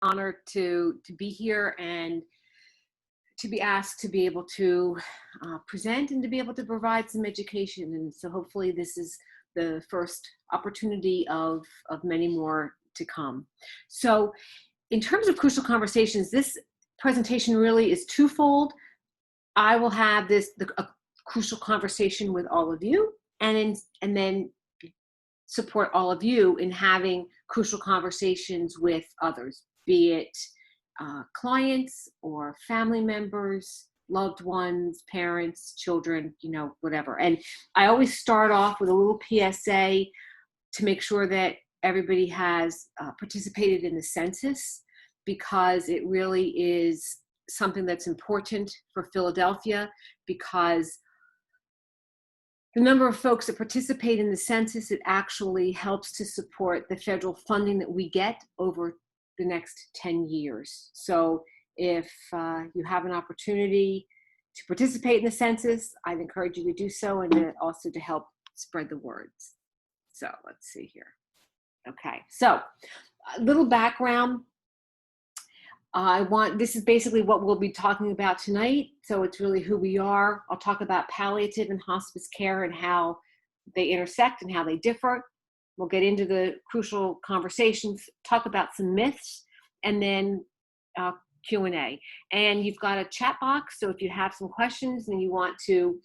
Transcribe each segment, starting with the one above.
honored to be here and to be asked to be able to present and to be able to provide some education. And so hopefully this is the first opportunity of many more to come. So in terms of crucial conversations, this presentation really is twofold. I will have a crucial conversation with all of you, and then support all of you in having crucial conversations with others, be it clients or family members, loved ones, parents, children, whatever. And I always start off with a little PSA to make sure that everybody has participated in the census, because it really is something that's important for Philadelphia, because the number of folks that participate in the census, it actually helps to support the federal funding that we get over the next 10 years. So if you have an opportunity to participate in the census, I'd encourage you to do so, and also to help spread the words. So let's see here. Okay, so a little background. This is basically what we'll be talking about tonight. So it's really who we are. I'll talk about palliative and hospice care and how they intersect and how they differ. We'll get into the crucial conversations, talk about some myths, and then Q&A. And you've got a chat box, so if you have some questions and you want to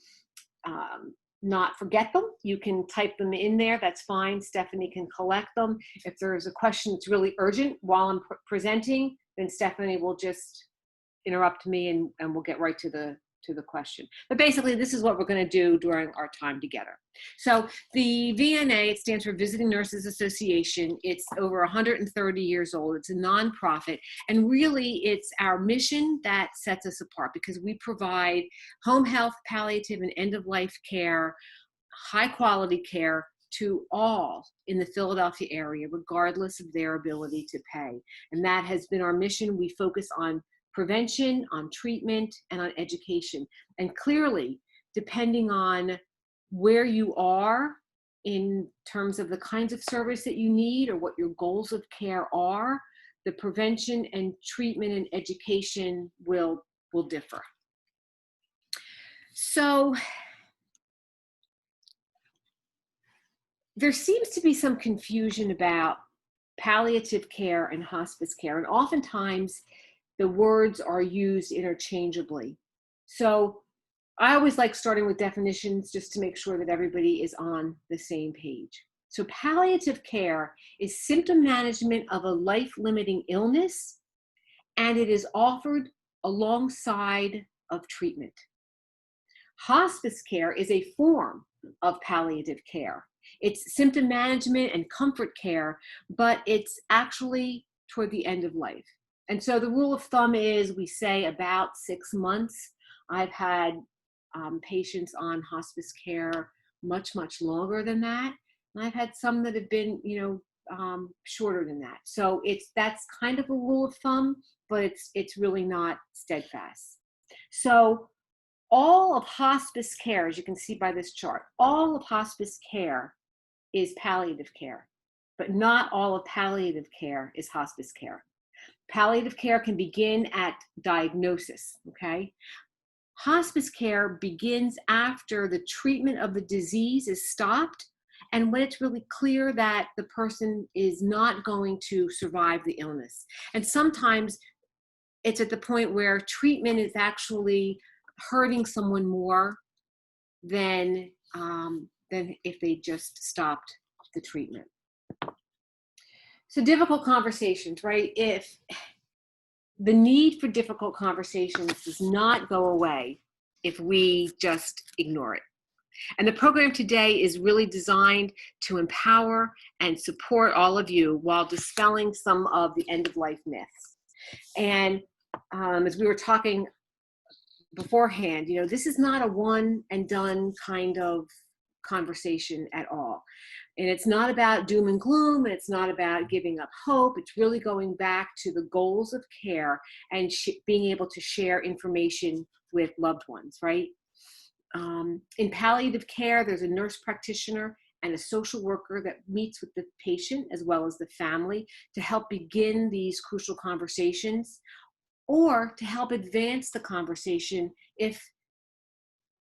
not forget them, you can type them in there. That's fine. Stephanie can collect them. If there's a question that's really urgent while I'm presenting, then Stephanie will just interrupt me and we'll get right to the question. But basically, this is what we're going to do during our time together. So the VNA, it stands for Visiting Nurses Association. It's over 130 years old. It's a nonprofit. And really, it's our mission that sets us apart, because we provide home health, palliative, and end-of-life care, high-quality care to all in the Philadelphia area, regardless of their ability to pay. And that has been our mission. We focus on prevention, on treatment, and on education. And clearly, depending on where you are in terms of the kinds of service that you need or what your goals of care are, the prevention and treatment and education will differ. So there seems to be some confusion about palliative care and hospice care, and oftentimes the words are used interchangeably. So I always like starting with definitions just to make sure that everybody is on the same page. So palliative care is symptom management of a life-limiting illness, and it is offered alongside of treatment. Hospice care is a form of palliative care. It's symptom management and comfort care, but it's actually toward the end of life. And so the rule of thumb is we say about 6 months. I've had patients on hospice care much, much longer than that. And I've had some that have been, shorter than that. So that's kind of a rule of thumb, but it's really not steadfast. So all of hospice care, as you can see by this chart, all of hospice care is palliative care, but not all of palliative care is hospice care. Palliative care can begin at diagnosis, okay? Hospice care begins after the treatment of the disease is stopped and when it's really clear that the person is not going to survive the illness. And sometimes it's at the point where treatment is actually hurting someone more than if they just stopped the treatment. So difficult conversations, right? If the need for difficult conversations does not go away if we just ignore it. And the program today is really designed to empower and support all of you while dispelling some of the end-of-life myths. And as we were talking beforehand, this is not a one and done kind of conversation at all. And it's not about doom and gloom, and it's not about giving up hope. It's really going back to the goals of care and being able to share information with loved ones, right? In palliative care, there's a nurse practitioner and a social worker that meets with the patient as well as the family to help begin these crucial conversations, or to help advance the conversation if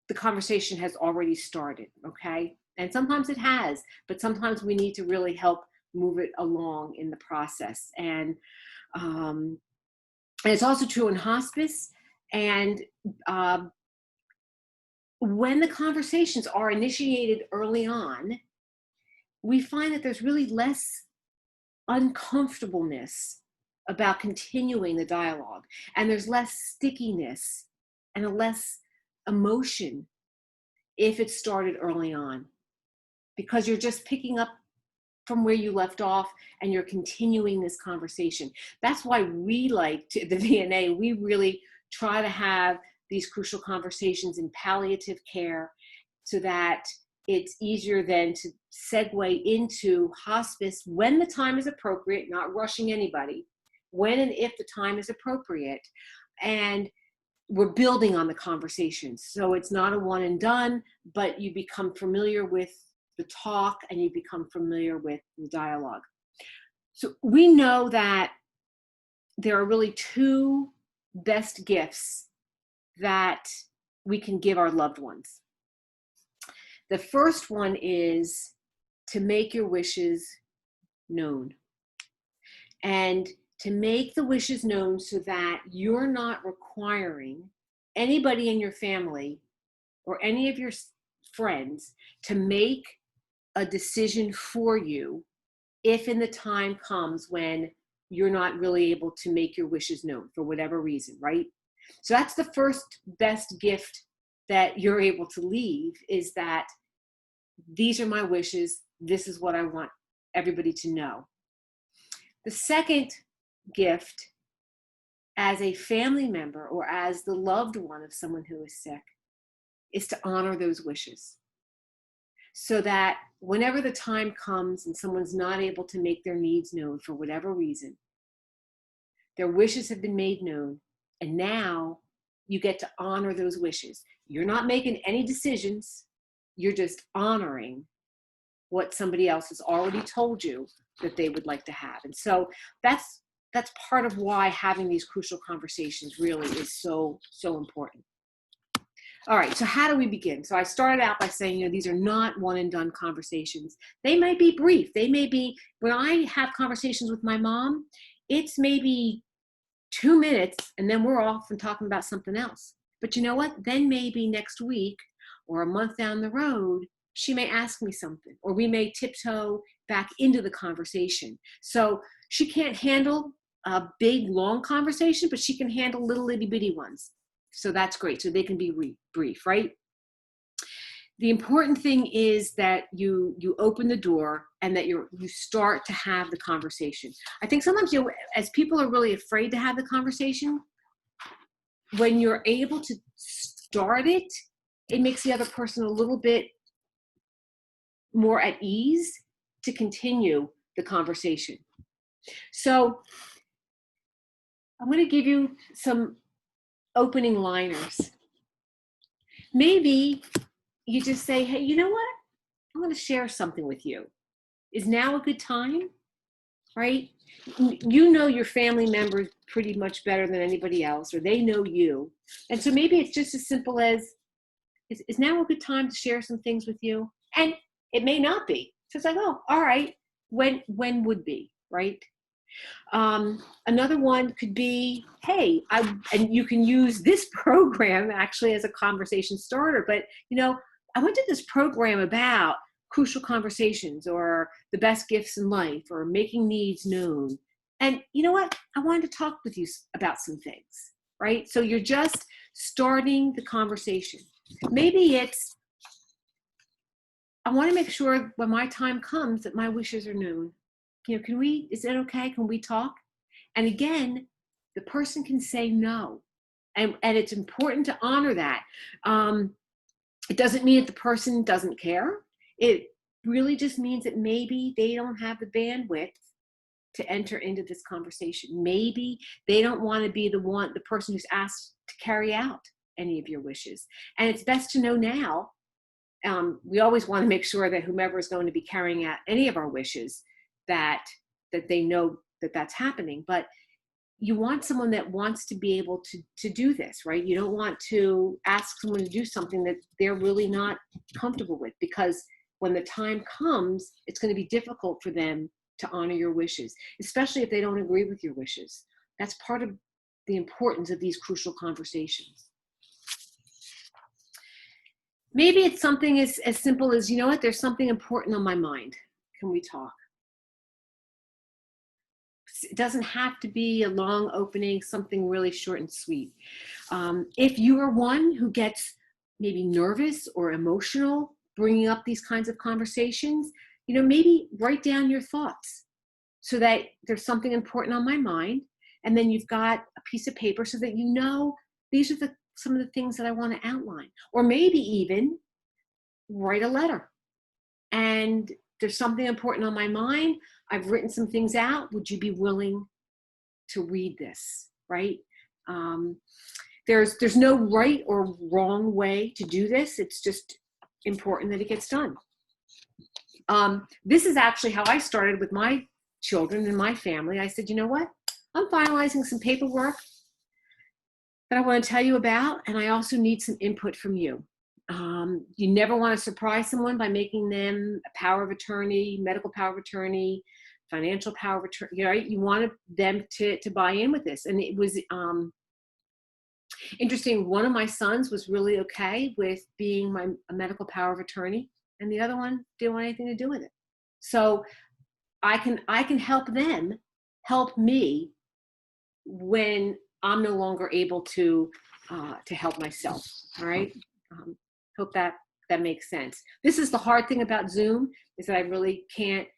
the conversation has already started, okay? And sometimes it has, but sometimes we need to really help move it along in the process. And it's also true in hospice. And when the conversations are initiated early on, we find that there's really less uncomfortableness about continuing the dialogue, and there's less stickiness and less emotion if it started early on, because you're just picking up from where you left off and you're continuing this conversation. That's why we like to, the VNA, we really try to have these crucial conversations in palliative care so that it's easier then to segue into hospice when the time is appropriate, not rushing anybody, when and if the time is appropriate. And we're building on the conversations. So it's not a one and done, but you become familiar with the talk and you become familiar with the dialogue. So we know that there are really two best gifts that we can give our loved ones. The first one is to make your wishes known, and to make the wishes known so that you're not requiring anybody in your family or any of your friends to make a decision for you if in the time comes when you're not really able to make your wishes known for whatever reason, right? So that's the first best gift that you're able to leave, is that these are my wishes. This is what I want everybody to know. The second gift, as a family member or as the loved one of someone who is sick, is to honor those wishes, so that whenever the time comes and someone's not able to make their needs known for whatever reason, their wishes have been made known, and now you get to honor those wishes. You're not making any decisions. You're just honoring what somebody else has already told you that they would like to have. And so that's part of why having these crucial conversations really is so important. All right, so how do we begin? So I started out by saying, these are not one and done conversations. They might be brief. They may be, when I have conversations with my mom, it's maybe 2 minutes and then we're off and talking about something else. But you know what? Then maybe next week or a month down the road, she may ask me something, or we may tiptoe back into the conversation. So she can't handle a big, long conversation, but she can handle little itty bitty ones. So that's great. So they can be brief, right? The important thing is that you open the door and that you start to have the conversation. I think sometimes, as people are really afraid to have the conversation, when you're able to start it, it makes the other person a little bit more at ease to continue the conversation. So I'm going to give you some opening liners. Maybe you just say, hey, you know what? I'm going to share something with you. Is now a good time? Right? You know your family members pretty much better than anybody else, or they know you. And so maybe it's just as simple as, is now a good time to share some things with you? And it may not be. So it's like, oh, all right. When would be, right? Another one could be, hey, and you can use this program actually as a conversation starter, but I went to this program about crucial conversations, or the best gifts in life, or making needs known. And you know what? I wanted to talk with you about some things, right? So you're just starting the conversation. Maybe it's, I want to make sure when my time comes that my wishes are known. Is it okay? Can we talk? And again, the person can say no. And it's important to honor that. It doesn't mean that the person doesn't care. It really just means that maybe they don't have the bandwidth to enter into this conversation. Maybe they don't want to be the person who's asked to carry out any of your wishes. And it's best to know now we always want to make sure that whomever is going to be carrying out any of our wishes, that they know that that's happening. But you want someone that wants to be able to do this, right? You don't want to ask someone to do something that they're really not comfortable with, because when the time comes, it's going to be difficult for them to honor your wishes, especially if they don't agree with your wishes. That's part of the importance of these crucial conversations. Maybe it's something as simple as, you know what, there's something important on my mind. Can we talk? It doesn't have to be a long opening, something really short and sweet. If you are one who gets maybe nervous or emotional bringing up these kinds of conversations, you know, maybe write down your thoughts so that there's something important on my mind. And then you've got a piece of paper so that you know these are some of the things that I want to outline. Or maybe even write a letter. And there's something important on my mind. I've written some things out. Would you be willing to read this, right? There's no right or wrong way to do this. It's just important that it gets done. This is actually how I started with my children and my family. I said, you know what? I'm finalizing some paperwork that I want to tell you about, and I also need some input from you. You never want to surprise someone by making them a power of attorney, medical power of attorney, financial power of attorney, right? You want them to buy in with this. And it was interesting. One of my sons was really okay with being a medical power of attorney, and the other one didn't want anything to do with it. So I can help them help me when I'm no longer able to help myself. All right. Hope that makes sense. This is the hard thing about Zoom, is that I really can't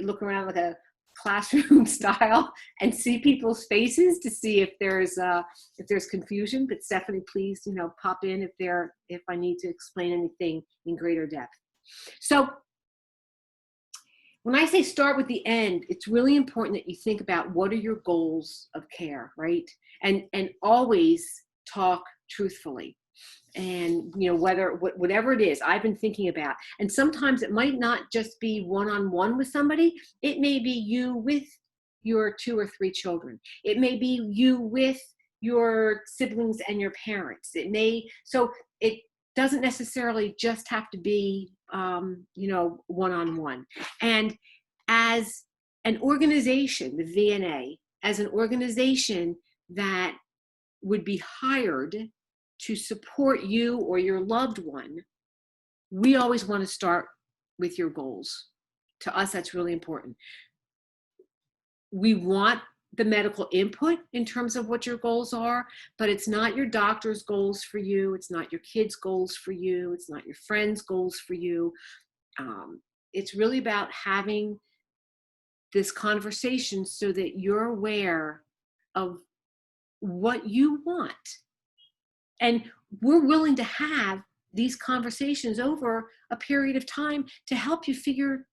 look around like a classroom style and see people's faces to see if there's confusion. But Stephanie, please, you know, pop in if I need to explain anything in greater depth. So when I say start with the end, it's really important that you think about what are your goals of care, right? And always talk truthfully. And, you know, whatever it is I've been thinking about. And sometimes it might not just be one-on-one with somebody. It may be you with your 2 or 3 children. It may be you with your siblings and your parents. So it doesn't necessarily just have to be, you know, one-on-one. And as an organization, the VNA, as an organization that would be hired to support you or your loved one, we always want to start with your goals. To us, that's really important. We want the medical input in terms of what your goals are, but it's not your doctor's goals for you. It's not your kids' goals for you. It's not your friends' goals for you. It's really about having this conversation so that you're aware of what you want. And we're willing to have these conversations over a period of time to help you figure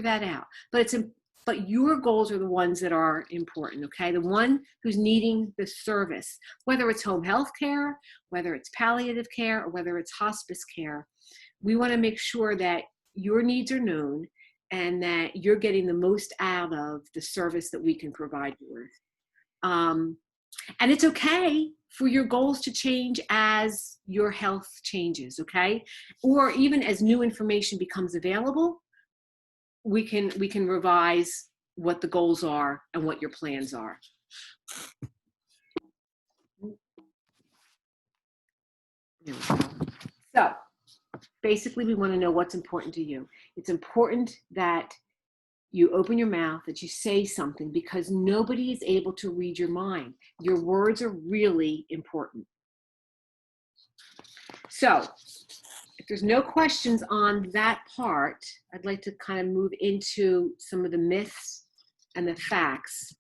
that out. But your goals are the ones that are important, okay? The one who's needing the service, whether it's home health care, whether it's palliative care, or whether it's hospice care, we want to make sure that your needs are known and that you're getting the most out of the service that we can provide you with. And it's okay for your goals to change as your health changes, okay? Or even as new information becomes available, we can revise what the goals are and what your plans are. So basically, we want to know what's important to you. It's important that you open your mouth, that you say something, because nobody is able to read your mind. Your words are really important. So if there's no questions on that part, I'd like to kind of move into some of the myths and the facts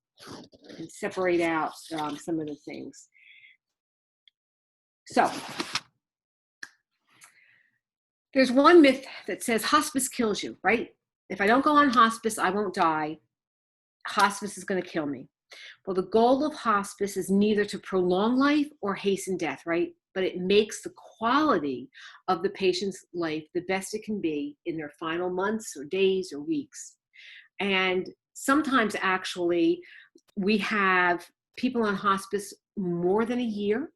and separate out some of the things. So there's one myth that says hospice kills you, right? If I don't go on hospice, I won't die. Hospice is going to kill me. Well, the goal of hospice is neither to prolong life or hasten death, right? but it makes the quality of the patient's life the best it can be in their final months or days or weeks. And sometimes actually we have people on hospice more than a year.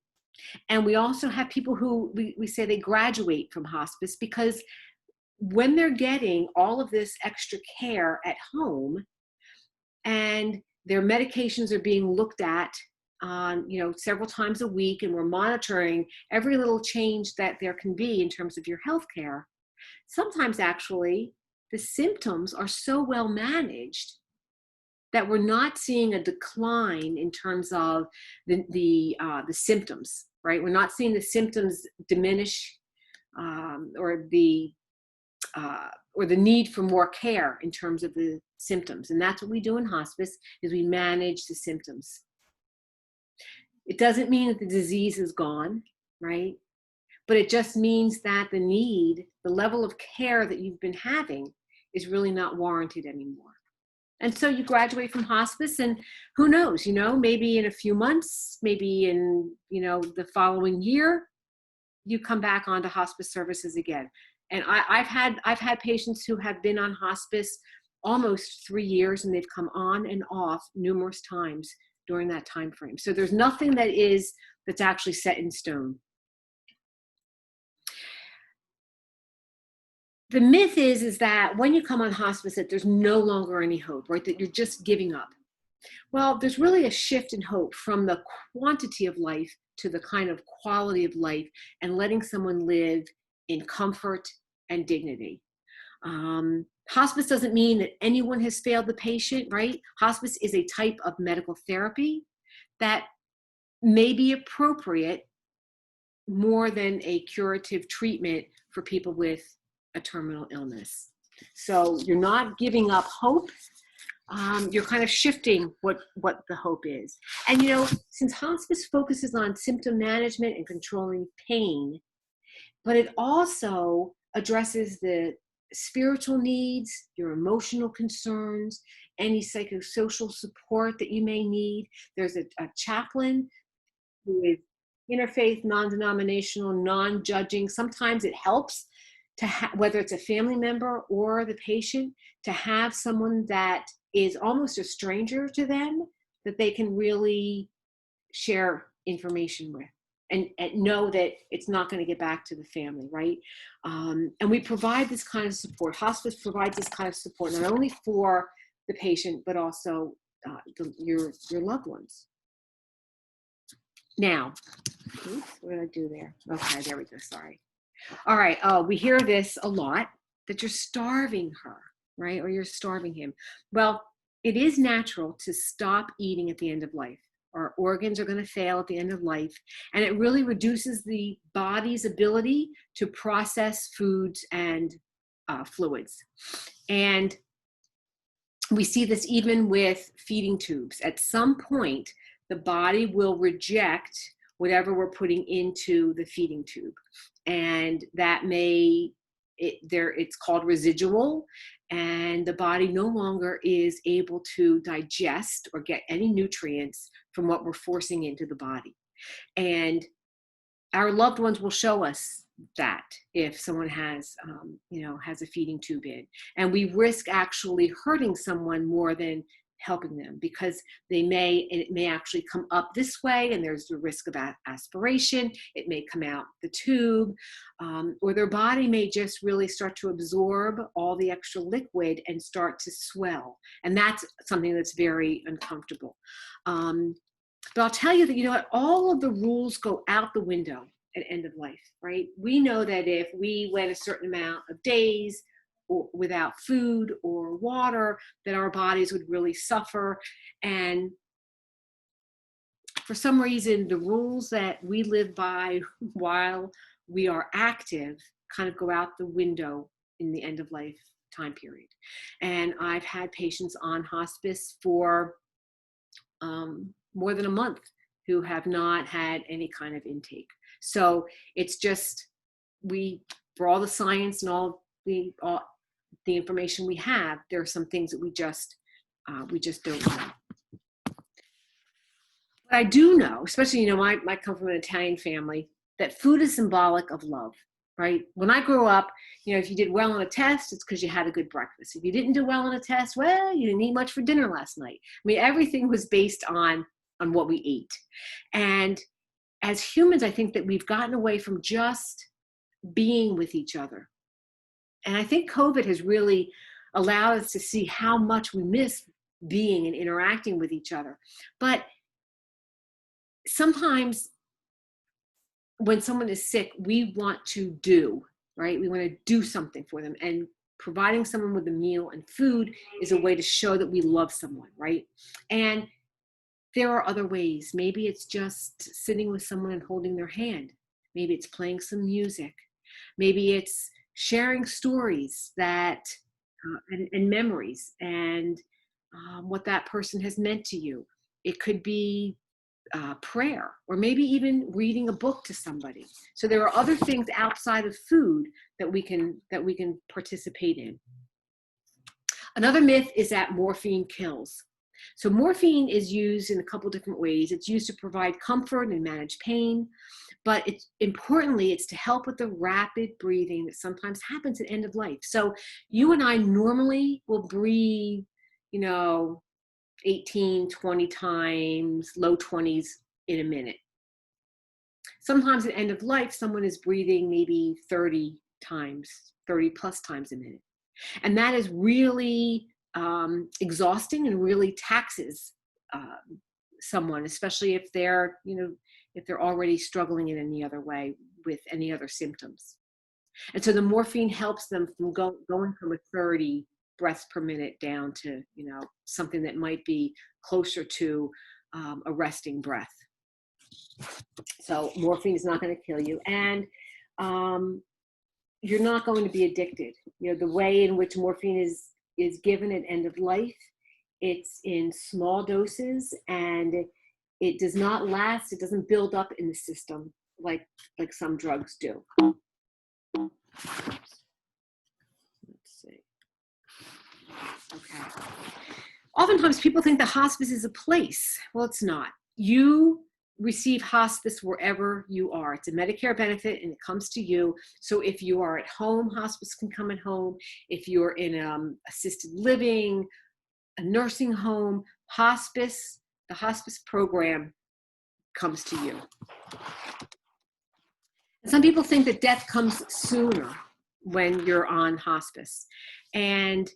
And we also have people who we say they graduate from hospice because when they're getting all of this extra care at home and their medications are being looked at several times a week, and we're monitoring every little change that there can be in terms of your health care, sometimes actually the symptoms are so well managed that we're not seeing a decline in terms of the symptoms, right? We're not seeing the symptoms diminish or the need for more care in terms of the symptoms. And that's what we do in hospice, is we manage the symptoms. It doesn't mean that the disease is gone, right? But it just means that the level of care that you've been having is really not warranted anymore. And so you graduate from hospice, and who knows, maybe in a few months, maybe in, the following year, you come back onto hospice services again. And I've had patients who have been on hospice almost 3 years, and they've come on and off numerous times during that time frame. So there's nothing that's actually set in stone. The myth is that when you come on hospice, that there's no longer any hope, right? That you're just giving up. Well, there's really a shift in hope from the quantity of life to the kind of quality of life, and letting someone live in comfort and dignity. Hospice doesn't mean that anyone has failed the patient, right? Hospice is a type of medical therapy that may be appropriate more than a curative treatment for people with a terminal illness. So you're not giving up hope. You're kind of shifting what the hope is. And since hospice focuses on symptom management and controlling pain, but it also addresses the spiritual needs, your emotional concerns, any psychosocial support that you may need. There's a chaplain who is interfaith, non-denominational, non-judging. Sometimes it helps to whether it's a family member or the patient, to have someone that is almost a stranger to them that they can really share information with, and know that it's not going to get back to the family, right? And we provide this kind of support. Hospice provides this kind of support not only for the patient, but also your loved ones. Now, oops, what did I do there? Okay, there we go, sorry. All right, we hear this a lot, that you're starving her, right? Or you're starving him. Well, it is natural to stop eating at the end of life. Our organs are going to fail at the end of life, and it really reduces the body's ability to process foods and fluids. And we see this even with feeding tubes. At some point, the body will reject whatever we're putting into the feeding tube. And that it's called residual, and the body no longer is able to digest or get any nutrients from what we're forcing into the body. And our loved ones will show us that if someone has a feeding tube in, and we risk actually hurting someone more than helping them, because it may actually come up this way, and there's the risk of aspiration. It may come out the tube, or their body may just really start to absorb all the extra liquid and start to swell. And that's something that's very uncomfortable. But I'll tell you that, all of the rules go out the window at end of life, right? We know that if we went a certain amount of days without food or water, that our bodies would really suffer. And for some reason, the rules that we live by while we are active kind of go out the window in the end of life time period. And I've had patients on hospice for more than a month who have not had any kind of intake. So it's just, for all the science and all the information we have, there are some things that we just don't know. But I do know, especially, I come from an Italian family, that food is symbolic of love, right? When I grew up, if you did well on a test, it's because you had a good breakfast. If you didn't do well on a test, well, you didn't eat much for dinner last night. I mean, everything was based on what we ate. And as humans, I think that we've gotten away from just being with each other. And I think COVID has really allowed us to see how much we miss being and interacting with each other. But sometimes when someone is sick, we want to do, right? We want to do something for them. And providing someone with a meal and food is a way to show that we love someone, right? And there are other ways. Maybe it's just sitting with someone and holding their hand. Maybe it's playing some music. Maybe it's sharing stories that and memories and what that person has meant to you. It could be prayer, or maybe even reading a book to somebody. So there are other things outside of food that we can participate in. Another myth is that morphine kills. So morphine is used in a couple different ways. It's used to provide comfort and manage pain, but importantly, it's to help with the rapid breathing that sometimes happens at end of life. So you and I normally will breathe, 18, 20 times, low 20s in a minute. Sometimes at end of life, someone is breathing maybe 30 plus times a minute. And that is really exhausting and really taxes someone, especially if they're, if they're already struggling in any other way with any other symptoms. And so the morphine helps them from going from a 30 breaths per minute down to, something that might be closer to a resting breath. So morphine is not going to kill you. And you're not going to be addicted. The way in which morphine is given at end of life, it's in small doses, and it does not last. It doesn't build up in the system like some drugs do. Let's see. Okay. Oftentimes people think that hospice is a place. Well, it's not. You receive hospice wherever you are. It's a Medicare benefit and it comes to you. So if you are at home, hospice can come at home. If you're in assisted living, a nursing home, hospice, the hospice program comes to you. And some people think that death comes sooner when you're on hospice. And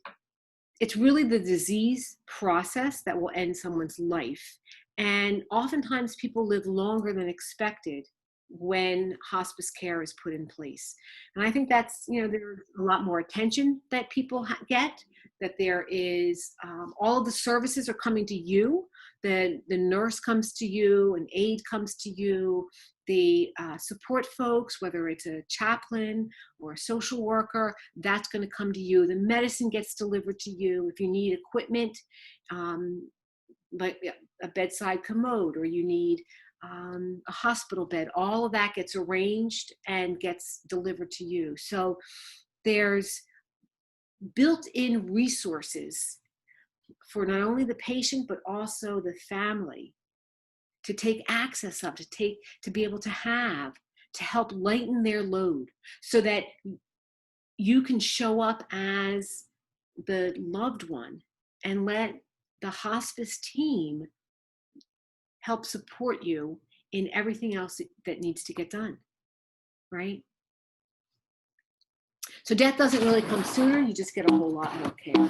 it's really the disease process that will end someone's life. And oftentimes people live longer than expected when hospice care is put in place. And I think that's, there's a lot more attention that people get, that there is, all of the services are coming to you. The nurse comes to you, an aide comes to you, the support folks, whether it's a chaplain or a social worker, that's going to come to you. The medicine gets delivered to you. If you need equipment, like a bedside commode, or you need a hospital bed, all of that gets arranged and gets delivered to you. So there's built-in resources for not only the patient, but also the family to take access of, to be able to have, to help lighten their load so that you can show up as the loved one and let the hospice team help support you in everything else that needs to get done, right? So death doesn't really come sooner, you just get a whole lot more care.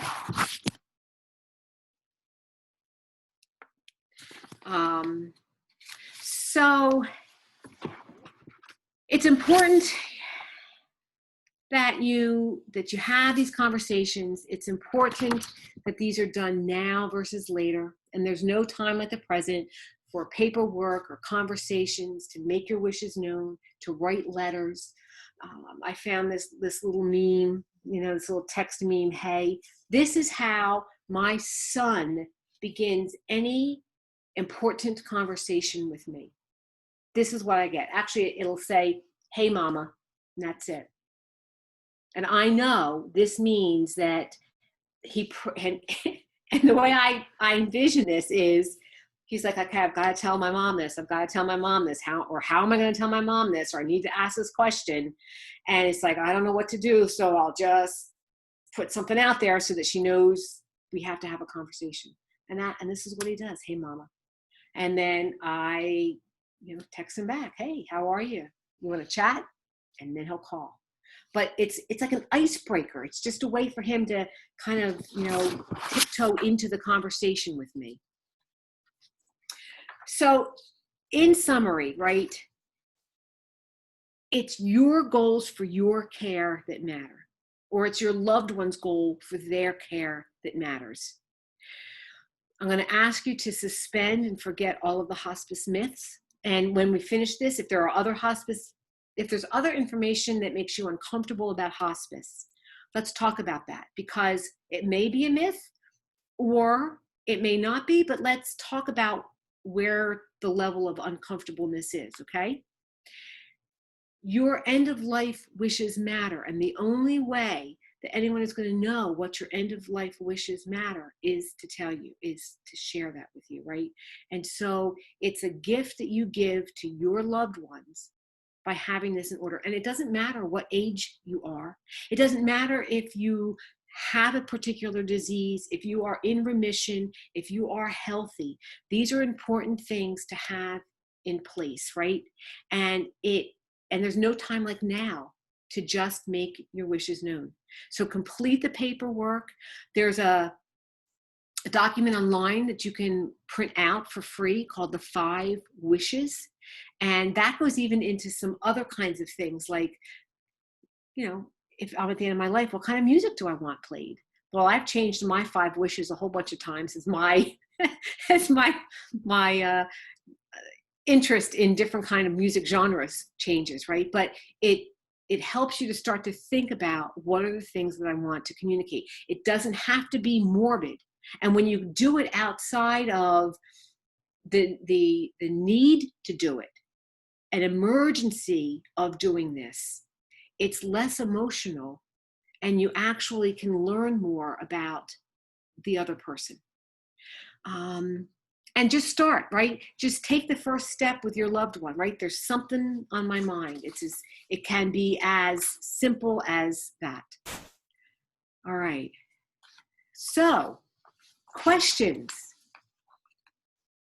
So it's important that you have these conversations. It's important that these are done now versus later. And there's no time like the present for paperwork or conversations, to make your wishes known, to write letters. I found this little meme, this little text meme. Hey, this is how my son begins any important conversation with me. This is what I get. Actually, it'll say, hey, mama, and that's it. And I know this means that and the way I envision this is, he's like, okay, I've got to tell my mom this. I've got to tell my mom this. How am I going to tell my mom this? Or I need to ask this question. And it's like, I don't know what to do. So I'll just put something out there so that she knows we have to have a conversation. And this is what he does. Hey, mama. And then I, text him back. Hey, how are you? You want to chat? And then he'll call. But it's like an icebreaker. It's just a way for him to kind of, tiptoe into the conversation with me. So in summary, right, it's your goals for your care that matter, or it's your loved one's goal for their care that matters. I'm going to ask you to suspend and forget all of the hospice myths. And when we finish this, if there's other information that makes you uncomfortable about hospice, let's talk about that, because it may be a myth or it may not be, but let's talk about where the level of uncomfortableness is, okay? Your end of life wishes matter, and the only way that anyone is going to know what your end of life wishes matter is to tell you, is to share that with you, right? And so it's a gift that you give to your loved ones by having this in order. And it doesn't matter what age you are. It doesn't matter if you have a particular disease, if you are in remission, if you are healthy. These are important things to have in place, right? And there's no time like now to just make your wishes known. So complete the paperwork. There's a document online that you can print out for free called the 5 Wishes. And that goes even into some other kinds of things like, if I'm at the end of my life, what kind of music do I want played? Well, I've changed my 5 wishes a whole bunch of times as my interest in different kind of music genres changes, right? But it helps you to start to think about what are the things that I want to communicate. It doesn't have to be morbid. And when you do it outside of the need to do it, an emergency of doing this, it's less emotional, and you actually can learn more about the other person. And just start, right? Just take the first step with your loved one, right? There's something on my mind. It can be as simple as that. All right. So, questions?